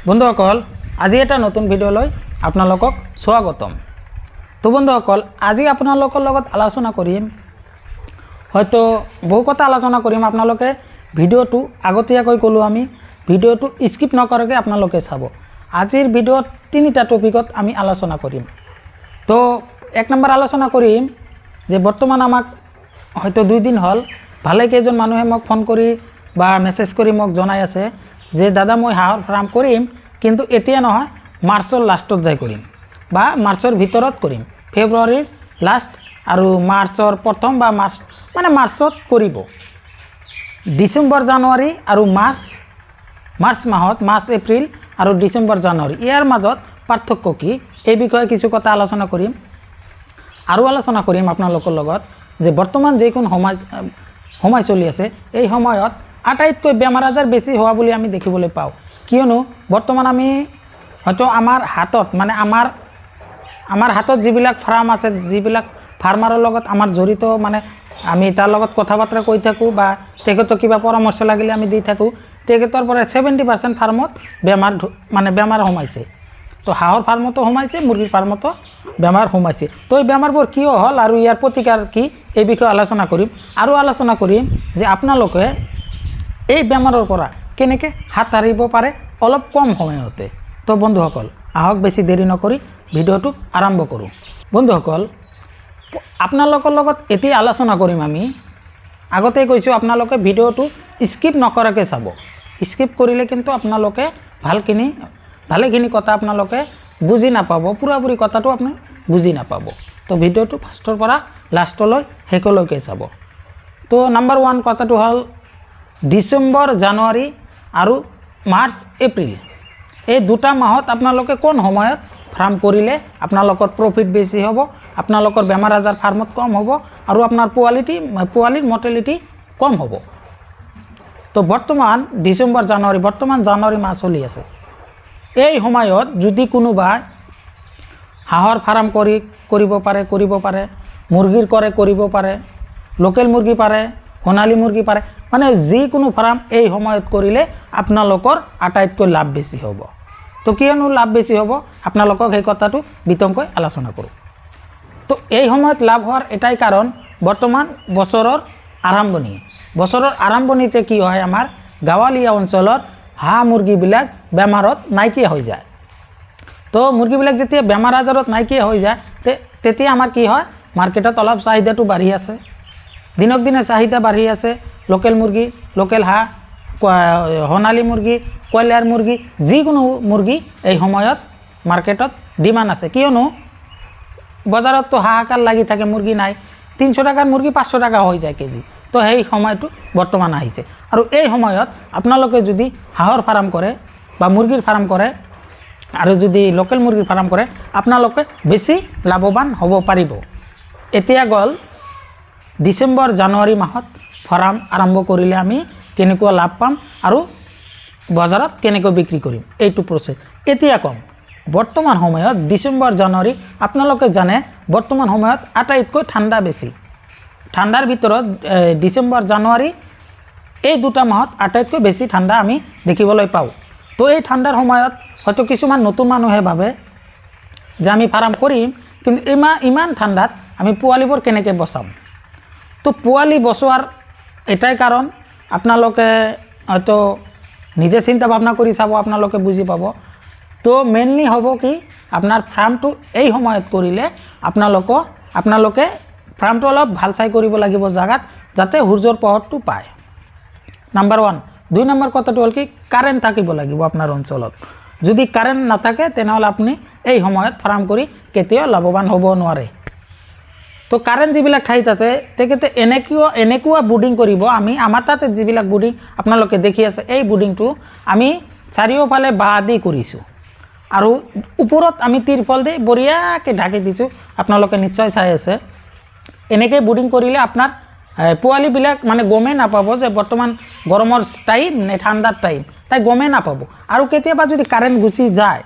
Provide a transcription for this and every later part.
বন্ধুসকল আজি এটা নতুন ভিডিঅ'লৈ আপোনালোকক স্বাগতম। তো বন্ধুসকল আজি আপোনালোকৰ লগত আলোচনা কৰিম, হয়তো বহু কথা আলোচনা কৰিম। আপোনালোকে ভিডিঅ'টো আগতীয়াকৈ ক'লোঁ, আমি ভিডিঅ'টো স্কিপ নকৰাকৈ আপোনালোকে চাব। আজিৰ ভিডিঅ'ত তিনিটা টপিকত আমি আলোচনা কৰিম। তো এক নম্বৰ আলোচনা কৰিম যে বৰ্তমান আমাক হয়তো 2 দিন হ'ল ভালে কেইজন মানুহে মোক ফোন কৰি বা মেছেজ কৰি মোক জনাই আছে যে দাদা মই হাঁহৰ ফাৰ্ম কৰিম, কিন্তু এতিয়া নহয়, মাৰ্চৰ লাষ্টত যাই কৰিম বা মাৰ্চৰ ভিতৰত কৰিম, ফেব্ৰুৱাৰীৰ লাষ্ট আৰু মাৰ্চৰ প্ৰথম বা মাৰ্চত কৰিব। ডিচেম্বৰ জানুৱাৰী আৰু মাৰ্চ মাহত, মাৰ্চ এপ্ৰিল আৰু ডিচেম্বৰ জানুৱাৰী ইয়াৰ মাজত পাৰ্থক্য কি, এই বিষয়ে কিছু কথা আলোচনা কৰিম। আৰু আলোচনা কৰিম আপোনালোকৰ লগত যে বৰ্তমান যিকোনো সময় চলি আছে, এই সময়ত আটাইতকৈ বেমাৰ আজাৰ বেছি হোৱা বুলি আমি দেখিবলৈ পাওঁ। কিয়নো বৰ্তমান আমি হয়তো আমাৰ হাতত যিবিলাক ফাৰ্ম আছে, যিবিলাক ফাৰ্মাৰৰ লগত আমাৰ জড়িত, আমি তাৰ লগত কথা বাৰ্তা কৈ থাকোঁ বা তেখেতক কিবা পৰামৰ্শ লাগিলে আমি দি থাকোঁ, তেখেতৰ পৰা 70% ফাৰ্মত বেমাৰ সোমাইছে। তো হাঁহৰ ফাৰ্মতো সোমাইছে, মুৰ্গীৰ ফাৰ্মতো বেমাৰ সোমাইছে। তো এই বেমাৰবোৰ কিয় হ'ল আৰু ইয়াৰ প্ৰতিকাৰ কি, এই বিষয়ে আলোচনা কৰিম। আৰু আলোচনা কৰিম যে আপোনালোকে এই বেমাৰৰ পৰা কেনেকৈ হাত সাৰিব পাৰে অলপ কম সময়তে। তো বন্ধুসকল আহক বেছি দেৰি নকৰি ভিডিঅ'টো আৰম্ভ কৰোঁ। বন্ধুসকল আপোনালোকৰ লগত এতিয়া আলোচনা কৰিম আমি, আগতেই কৈছোঁ আপোনালোকে ভিডিঅ'টো স্কিপ নকৰাকৈ চাব। স্কিপ কৰিলে কিন্তু আপোনালোকে ভালেখিনি কথা আপোনালোকে বুজি নাপাব, পুৰাপুৰি কথাটো আপুনি বুজি নাপাব। তো ভিডিঅ'টো ফাৰ্ষ্টৰ পৰা লাষ্টলৈ শেষলৈকে চাব। তো নম্বৰ 1 কথাটো হ'ল ডিচেম্বৰ জানুৱাৰী আৰু মাৰ্চ এপ্ৰিল এই 2টা মাহত আপোনালোকে কোন সময়ত ফাৰ্ম কৰিলে আপোনালোকৰ প্ৰফিট বেছি হ'ব, আপোনালোকৰ বেমাৰ আজাৰ ফাৰ্মত কম হ'ব আৰু আপোনাৰ পোৱালিৰ মৰ্টেলিটি কম হ'ব। তো বৰ্তমান ডিচেম্বৰ জানুৱাৰী, বৰ্তমান জানুৱাৰী মাহ চলি আছে। এই সময়ত যদি কোনোবাই হাঁহৰ ফাৰ্ম কৰিব পাৰে, মুৰ্গীৰ কৰিব পাৰে, লোকেল মুৰ্গী পাৰে, সোণালী মুৰ্গী পাৰে, যিকোনো ফাৰ্ম এই সময়ত কৰিলে আপোনালোকৰ আটাইতকৈ লাভ বেছি হ'ব। তো কিয়নো লাভ বেছি হ'ব আপোনালোকক সেই কথাটো বিতংকৈ আলোচনা কৰোঁ। তো এই সময়ত লাভ হোৱাৰ এটাই কাৰণ, বৰ্তমান বছৰৰ আৰম্ভণিতে কি হয়, আমাৰ গাঁৱলীয়া অঞ্চলত হাঁহ মুৰ্গীবিলাক বেমাৰত নাইকিয়া হৈ যায়। তো মুৰ্গীবিলাক যেতিয়া বেমাৰ আজাৰত নাইকিয়া হৈ যায়, তেতিয়া আমাৰ কি হয়, মাৰ্কেটত অলপ চাহিদাটো বাঢ়ি আছে, দিনক দিনে চাহিদা বাঢ়ি আছে। লোকেল মুৰ্গী, লোকেল হাঁহ, সোণালী মুৰ্গী, কয়লাৰ মুৰ্গী, যিকোনো মুৰ্গী এই সময়ত মাৰ্কেটত ডিমাণ্ড আছে। কিয়নো বজাৰততো হাহাকাৰ লাগি থাকে, মুৰ্গী নাই, 300 টাকাৰ মুৰ্গী 500 টাকা হৈ যায় কেজি। তো সেই সময়টো বৰ্তমান আহিছে। আৰু এই সময়ত আপোনালোকে যদি হাঁহৰ ফাৰ্ম কৰে বা মুৰ্গীৰ ফাৰ্ম কৰে আৰু যদি লোকেল মুৰ্গীৰ ফাৰ্ম কৰে, আপোনালোকে বেছি লাভৱান হ'ব পাৰিব। এতিয়া গ'ল ডিচেম্বৰ জানুৱাৰী মাহত ফাৰ্ম আৰম্ভ কৰিলে আমি কেনেকুৱা লাভ পাম আৰু বজাৰত কেনেকৈ বিক্ৰী কৰিম, এইটো প্ৰচেছ এতিয়া কম। বৰ্তমান সময়ত ডিচেম্বৰ জানুৱাৰী আপোনালোকে জানে, বৰ্তমান সময়ত আটাইতকৈ ঠাণ্ডা বেছি। ঠাণ্ডাৰ ভিতৰত ডিচেম্বৰ জানুৱাৰী এই 2টা মাহত আটাইতকৈ বেছি ঠাণ্ডা আমি দেখিবলৈ পাওঁ। তো এই ঠাণ্ডাৰ সময়ত হয়তো কিছুমান নতুন মানুহে ভাবে যে আমি ফাৰ্ম কৰিম, কিন্তু ইমান ঠাণ্ডাত আমি পোৱালিবোৰ কেনেকৈ বচাম। তো পোৱালি বচোৱাৰ এটাই কাৰণ, আপোনালোকে হয়তো নিজে চিন্তা ভাৱনা কৰি চাব, আপোনালোকে বুজি পাব। তো মেইনলি হ'ব কি, আপোনাৰ ফাৰ্মটো এই সময়ত কৰিলে আপোনালোকে ফাৰ্মটো অলপ ভাল চাই কৰিব লাগিব জাগাত, যাতে সূৰ্যৰ পোহৰটো পায়। নম্বৰ 1। 2 নম্বৰ কথাটো হ'ল কি, কাৰেণ্ট থাকিব লাগিব আপোনাৰ অঞ্চলত। যদি কাৰেণ্ট নাথাকে তেনেহ'লে আপুনি এই সময়ত ফাৰ্ম কৰি কেতিয়াও লাভৱান হ'ব নোৱাৰে। তো কাৰেণ্ট যিবিলাক ঠাইত আছে, তেখেতে এনেকুৱা বুডিং কৰিব। আমাৰ তাতে যিবিলাক বুডিং আপোনালোকে দেখি আছে, এই বুডিংটো আমি চাৰিওফালে বাঁহ দি কৰিছোঁ আৰু ওপৰত আমি তিৰপল দি বঢ়িয়াকৈ ঢাকি দিছোঁ। আপোনালোকে নিশ্চয় চাই আছে। এনেকৈ বুডিং কৰিলে আপোনাৰ পোৱালিবিলাক গমেই নাপাব যে বৰ্তমান গৰমৰ টাইম নে ঠাণ্ডাৰ টাইম, তাই গমেই নাপাব। আৰু কেতিয়াবা যদি কাৰেণ্ট গুচি যায়,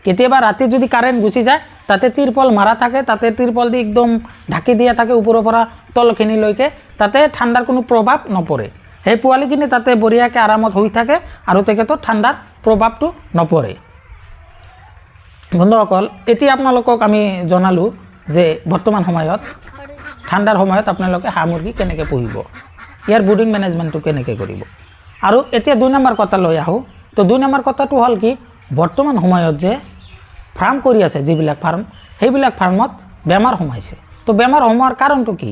কেতিয়াবা ৰাতি যদি কাৰেণ্ট গুচি যায়, তাতে তিৰপল মাৰা থাকে, তাতে তিৰপল দি একদম ঢাকি দিয়া থাকে ওপৰৰ পৰা তলখিনিলৈকে, তাতে ঠাণ্ডাৰ কোনো প্ৰভাৱ নপৰে। সেই পোৱালিখিনি তাতে বঢ়িয়াকৈ আৰামত হৈ থাকে আৰু তেখেতৰ ঠাণ্ডাৰ প্ৰভাৱটো নপৰে। বন্ধুসকল, এতিয়া আপোনালোকক আমি জনালোঁ যে বৰ্তমান সময়ত ঠাণ্ডাৰ সময়ত আপোনালোকে হাঁহ মুৰ্গী কেনেকৈ পুহিব, ইয়াৰ ব্ৰুডিং মেনেজমেণ্টটো কেনেকৈ কৰিব। আৰু এতিয়া 2 নম্বৰ কথা লৈ আহোঁ। তো 2 নম্বৰ কথাটো হ'ল কি, বৰ্তমান সময়ত যে ফাৰ্ম কৰি আছে যিবিলাক ফাৰ্ম, সেইবিলাক ফাৰ্মত বেমাৰ সোমাইছে। তো বেমাৰ সোমোৱাৰ কাৰণটো কি?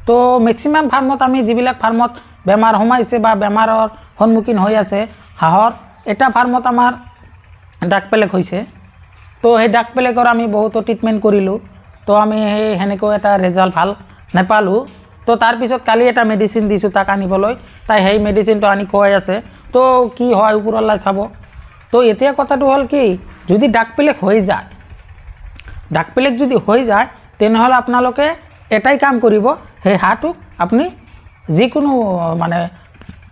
তো মেক্সিমাম ফাৰ্মত আমি যিবিলাক ফাৰ্মত বেমাৰ সোমাইছে বা বেমাৰৰ সন্মুখীন হৈ আছে হাঁহৰ, এটা ফাৰ্মত আমাৰ ডাক পেলেগ হৈছে। তো সেই ডাক পেলেগৰ আমি বহুতো ট্ৰিটমেণ্ট কৰিলোঁ, তো আমি সেনেকৈ এটা ৰেজাল্ট ভাল নাপালোঁ। তো তাৰপিছত কালি এটা মেডিচিন দিছোঁ তাক আনিবলৈ, তাই সেই মেডিচিনটো আনি খুৱাই আছে। তো কি হয় ওপৰৱালাই চাব। তো এতিয়া কথাটো হ'ল কি, যদি ডাক পেলেগ হৈ যায়, ডাক পেলেগ যদি হৈ যায়, তেনেহ'লে আপোনালোকে এটাই কাম কৰিব, সেই হাঁহটোক আপুনি যিকোনো মানে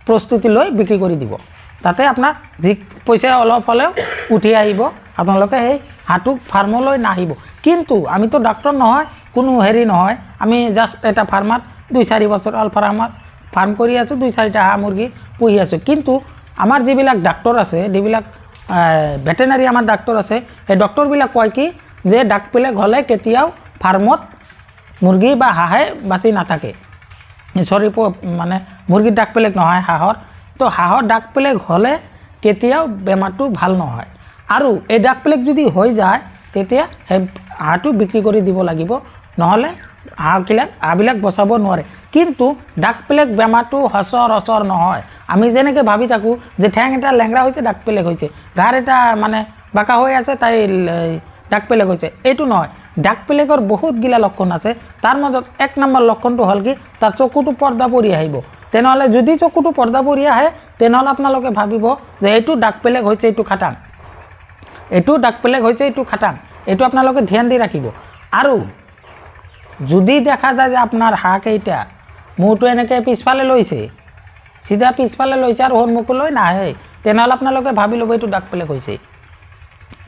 প্ৰস্তুতি লৈ বিক্ৰী কৰি দিব। তাতে আপোনাৰ যি পইচা অলপ হ'লেও উঠি আহিব, আপোনালোকে সেই হাঁহটোক ফাৰ্মলৈ নাহিব। কিন্তু আমিতো ডাক্তৰ নহয়, কোনো হেৰি নহয়, আমি জাষ্ট এটা ফাৰ্মাৰ 2-4 বছৰ ফাৰ্ম কৰি আছোঁ, 2-4টা হাঁহ মুৰ্গী পুহি আছোঁ। কিন্তু আমাৰ যিবিলাক ডাক্তৰ আছে, যিবিলাক ভেটেনাৰী আমাৰ ডাক্তৰ আছে, সেই ডক্তৰবিলাক কয় কি যে ডাক পেলেগ হ'লে কেতিয়াও ফাৰ্মত মুৰ্গী বা হাঁহে বাচি নাথাকে। চৰি, মানে মুৰ্গীৰ ডাক পেলেগ নহয়, হাঁহৰ। তো হাঁহৰ ডাক পেলেগ হ'লে কেতিয়াও বেমাৰটো ভাল নহয়। আৰু এই ডাক পেলেগ যদি হৈ যায়, তেতিয়া সেই হাঁহটো বিক্ৰী কৰি দিব লাগিব, নহ'লে হাঁহবিলাক বচাব নোৱাৰে। কিন্তু ডাক পেলেগ বেমাৰটো সচৰাচৰ নহয়। আমি যেনেকৈ ভাবি থাকোঁ যে ঠেং এটা লেংৰা হৈছে ডাক পেলেগ হৈছে, গাৰ এটা মানে বাঁকা হৈ আছে তাই ডাক পেলেগ হৈছে, এইটো নহয়। ডাক পেলেগৰ বহুতগিলা লক্ষণ আছে। তাৰ মাজত 1 নম্বৰ লক্ষণটো হ'ল কি, তাৰ চকুটো পৰ্দা পৰি আহিব। তেনেহ'লে যদি চকুটো পৰ্দা পৰি আহে, তেনেহ'লে আপোনালোকে ভাবিব যে এইটো ডাক পেলেগ হৈছে, এইটো খাটাং, এইটো ডাক পেলেগ হৈছে, এইটো খাটাং। এইটো আপোনালোকে ধ্যান দি ৰাখিব। আৰু যদি দেখা যায় যে আপোনাৰ হাঁহকেইটা মূৰটো এনেকৈ পিছফালে লৈছে, চিধা পিছফালে লৈছে আৰু সন্মুখলৈ নাহে, তেনেহ'লে আপোনালোকে ভাবি ল'ব এইটো ডাক পেলেগ হৈছে।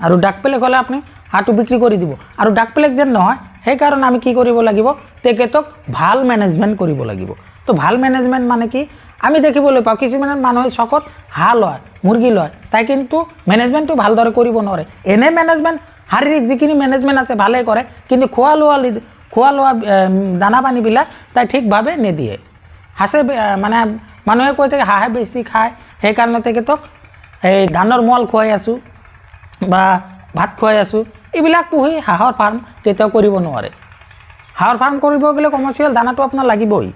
আৰু ডাক পেলেগ হ'লে আপুনি হাঁহটো বিক্ৰী কৰি দিব। আৰু ডাক পেলেগ যেন নহয়, সেইকাৰণে আমি কি কৰিব লাগিব, তেখেতক ভাল মেনেজমেণ্ট কৰিব লাগিব। তো ভাল মেনেজমেণ্ট মানে কি, আমি দেখিবলৈ পাওঁ কিছুমান মানুহে চকত হাঁহ লয়, মুৰ্গী লয়, তাই কিন্তু মেনেজমেণ্টটো ভালদৰে কৰিব নোৱাৰে। এনে মেনেজমেণ্ট, শাৰীৰিক যিখিনি মেনেজমেণ্ট আছে ভালেই কৰে, কিন্তু খোৱা লোৱা দানা পানীবিলাক তাই ঠিকভাৱে নিদিয়ে। হাঁহে মানে মানুহে কৈ থাকে হাঁহে বেছি খায়, সেইকাৰণে তেখেতক এই ধানৰ মল খুৱাই আছোঁ বা ভাত খুৱাই আছোঁ। এইবিলাক পুহি হাঁহৰ ফাৰ্ম কেতিয়াও কৰিব নোৱাৰে। হাঁহৰ ফাৰ্ম কৰিব গ'লে কমাৰ্চিয়েল দানাটো আপোনাৰ লাগিবই।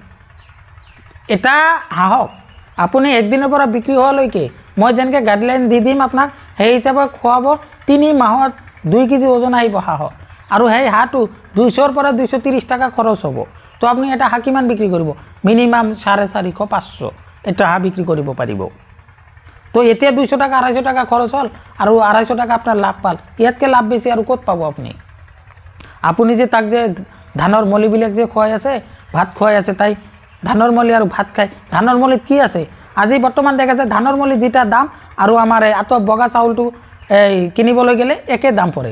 এটা হাঁহক আপুনি 1 দিনৰ পৰা বিক্ৰী হোৱালৈকে মই যেনেকৈ গাইডলাইন দি দিম আপোনাক, সেই হিচাপে খুৱাব। 3 মাহত 2 কেজি ওজন আহিব হাঁহৰ। আৰু সেই হাঁহটো 200ৰ পৰা 230 টকা খৰচ হ'ব। তো আপুনি এটা হাঁহ কিমান বিক্ৰী কৰিব? মিনিমাম 450-500 এটা হাঁহ বিক্ৰী কৰিব পাৰিব। তো এতিয়া 200 টাকা 250 টাকা খৰচ হ'ল আৰু 250 টাকা আপোনাৰ লাভ পাল। ইয়াতকৈ লাভ বেছি আৰু ক'ত পাব আপুনি? আপুনি যে তাক যে ধানৰ মলিবিলাক যে খুৱাই আছে, ভাত খুৱাই আছে, তাই ধানৰ মলি আৰু ভাত খায়। ধানৰ মলিত কি আছে? আজি বৰ্তমান দেখা যায় ধানৰ মলি যেটা দাম আৰু আমাৰ আটক বগা চাউলটো কিনিবলৈ গ'লে একে দাম পৰে।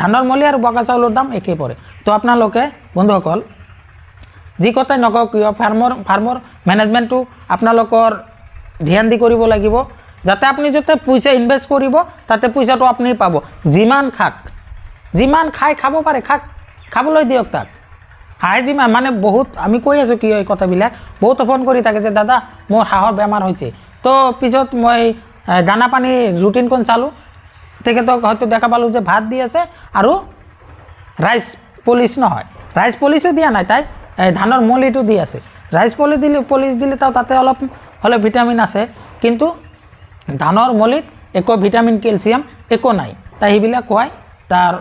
ধানৰ মলি আৰু বগা চাউলৰ দাম একে পৰে। তো আপোনালোকে বন্ধুসকল যি কথাই নকওক কিয়, ফাৰ্মৰ মেনেজমেণ্টটো আপোনালোকৰ ধ্যান দি কৰিব লাগিব, যাতে আপুনি যাতে পইচা ইনভেষ্ট কৰিব তাতে পইচাটো আপুনি পাব। যিমান খাক, যিমান খাব পাৰে খাবলৈ দিয়ক তাক। হাঁহে যিমান মানে বহুত আমি কৈ আছোঁ কি এই কথাবিলাক, বহুত ফোন কৰি থাকে যে দাদা মোৰ হাঁহৰ বেমাৰ হৈছে। তো পিছত মই দানা পানী ৰুটিনখন চালোঁ, তেখেতক হয়তো দেখা পালোঁ যে ভাত দি আছে আৰু ৰাইচ পলিচ নহয়, ৰাইচ পলিচো দিয়া নাই, তাই ধানৰ মলিটো দি আছে। ৰাইচ পলিচ দিলে তাতে অলপ হ'লে ভিটামিন আছে, কিন্তু ধানৰ মলিত একো ভিটামিন কেলছিয়াম একো নাই। তাই সেইবিলাক খুৱাই তাৰ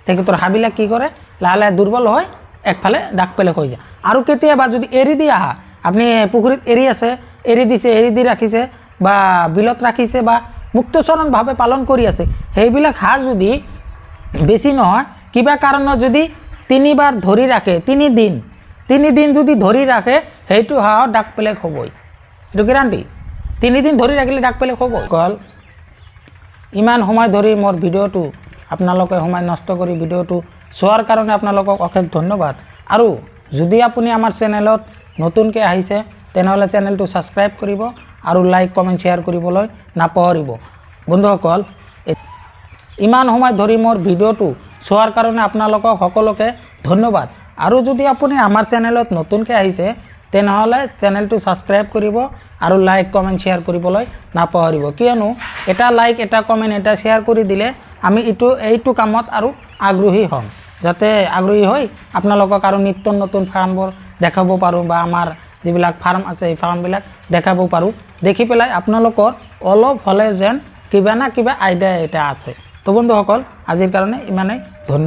তেখেতৰ হাঁহবিলাক কি কৰে, লাহে লাহে দুৰ্বল হয়, একফালে ডাক পেলেগ হৈ যায়। আৰু কেতিয়াবা যদি এৰি দি আহা, আপুনি পুখুৰীত এৰি আছে, এৰি দি ৰাখিছে বা বিলত ৰাখিছে বা মুক্তচৰণভাৱে পালন কৰি আছে, সেইবিলাক হাঁহ যদি বেছি নহয় কিবা কাৰণত যদি 3 বাৰ ধৰি ৰাখে, 3 দিন যদি ধৰি ৰাখে, সেইটো হাঁহৰ ডাক পেলেগ হ'বই, এইটো গেৰাণ্টি। 3 দিন ধৰি ৰাখিলে ডাক পেলেগ হ'বই। ইমান সময় ধৰি মোৰ ভিডিঅ'টো আপোনালোকে সময় নষ্ট কৰি ভিডিঅ'টো চোৱাৰ কাৰণে আপোনালোকক অশেষ ধন্যবাদ। আৰু যদি আপুনি আমাৰ চেনেলত নতুনকৈ আহিছে, তেনেহ'লে চেনেলটো ছাবস্ক্ৰাইব কৰিব আৰু লাইক কমেণ্ট শ্বেয়াৰ কৰিবলৈ নাপাহৰিব। বন্ধুসকল, ইমান সময় ধৰি মোৰ ভিডিঅ'টো চোৱাৰ কাৰণে আপোনালোকক সকলোকে ধন্যবাদ। আৰু যদি আপুনি আমাৰ চেনেলত নতুনকৈ আহিছে তেনেহ'লে চেনেলটো ছাবস্ক্ৰাইব কৰিব আৰু লাইক কমেণ্ট শ্বেয়াৰ কৰিবলৈ নাপাহৰিব, কিয়নো এটা লাইক এটা কমেণ্ট এটা শ্বেয়াৰ কৰি দিলে আমি এইটো কামত আৰু আগ্ৰহী হ'ম, যাতে আগ্ৰহী হৈ আপোনালোকক আৰু নিত্য নতুন ফাৰ্মবোৰ দেখাব পাৰোঁ বা আমাৰ যিবিলাক ফাৰ্ম আছে এই ফাৰ্মবিলাক দেখাব পাৰোঁ। দেখি পেলাই আপোনালোকৰ অলপ হ'লে যেন কিবা না কিবা আইডিয়া এটা আছে। তো বন্ধুসকল, আজিৰ কাৰণে ইমানেই, ধন্যবাদ।